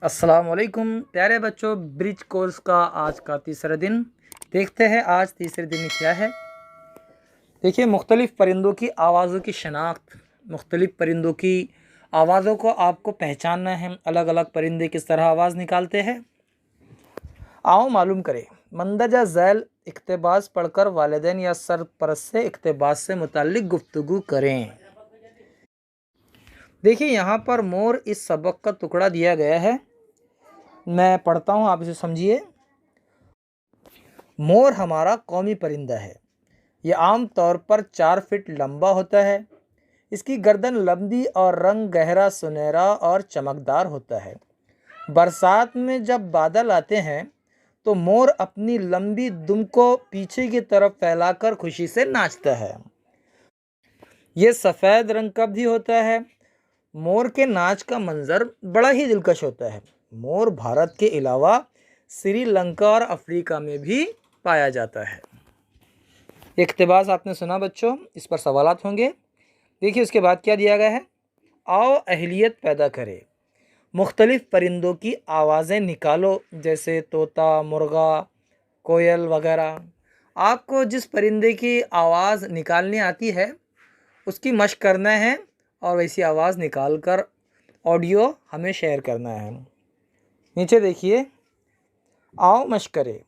अस्सलाम वालेकुम प्यारे बच्चों, ब्रिज कोर्स का आज का तीसरा दिन। देखते हैं आज तीसरे दिन में क्या है। देखिए, मुख्तलिफ़ परिंदों की आवाज़ों की शनाख्त, मुख्तलिफ़ परिंदों की आवाज़ों को आपको पहचानना है। अलग अलग परिंदे किस तरह आवाज़ निकालते हैं, आओ मालूम करें। मंदरजा झैल इक़्तिबास पढ़कर वालिदैन या सरपरस्त से इक़्तिबास से मुताल्लिक़ गुफ्तगू करें। देखिए, यहाँ पर मोर इस सबक का टुकड़ा दिया गया है। मैं पढ़ता हूँ, आप इसे समझिए। मोर हमारा कौमी परिंदा है। यह आम तौर पर 4 फीट लंबा होता है। इसकी गर्दन लंबी और रंग गहरा सुनहरा और चमकदार होता है। बरसात में जब बादल आते हैं तो मोर अपनी लंबी दुम को पीछे की तरफ फैलाकर खुशी से नाचता है। ये सफ़ेद रंग का भी होता है। मोर के नाच का मंजर बड़ा ही दिलकश होता है। मोर भारत के अलावा श्रीलंका और अफ्रीका में भी पाया जाता है। इक़्तिबास आपने सुना बच्चों, इस पर सवालात होंगे। देखिए उसके बाद क्या दिया गया है। आओ अहलियत पैदा करें, मुख्तलिफ़ परिंदों की आवाज़ें निकालो, जैसे तोता, मुर्गा, कोयल वगैरह। आपको जिस परिंदे की आवाज़ निकालनी आती है उसकी मशक करना है और वैसी आवाज़ निकाल कर ऑडियो हमें शेयर करना है। नीचे देखिए, आओ मशक करें।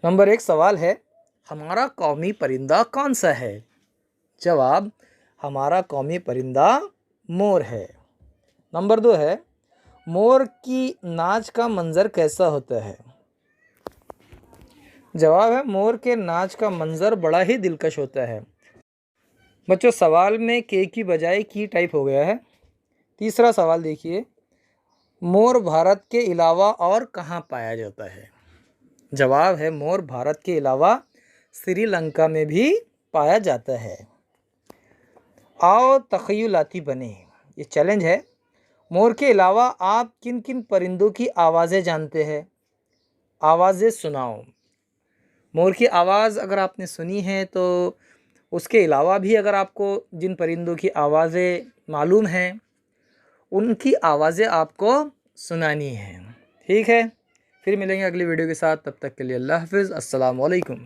नंबर 1 सवाल है, हमारा कौमी परिंदा कौन सा है? जवाब, हमारा कौमी परिंदा मोर है। नंबर 2 है, मोर की नाच का मंजर कैसा होता है? जवाब है, मोर के नाच का मंजर बड़ा ही दिलकश होता है। बच्चों, सवाल में के की बजाय की टाइप हो गया है। तीसरा सवाल देखिए, मोर भारत के अलावा और कहाँ पाया जाता है? जवाब है, मोर भारत के अलावा श्रीलंका में भी पाया जाता है। आओ तख़य्युलाती बने, ये चैलेंज है। मोर के अलावा आप किन किन परिंदों की आवाज़ें जानते हैं? आवाज़ें सुनाओ। मोर की आवाज़ अगर आपने सुनी है तो उसके अलावा भी अगर आपको जिन परिंदों की आवाज़ें मालूम हैं उनकी आवाज़ें आपको सुनानी हैं। ठीक है, फिर मिलेंगे अगली वीडियो के साथ। तब तक के लिए अल्लाह हाफ़िज़। अस्सलाम वालेकुम।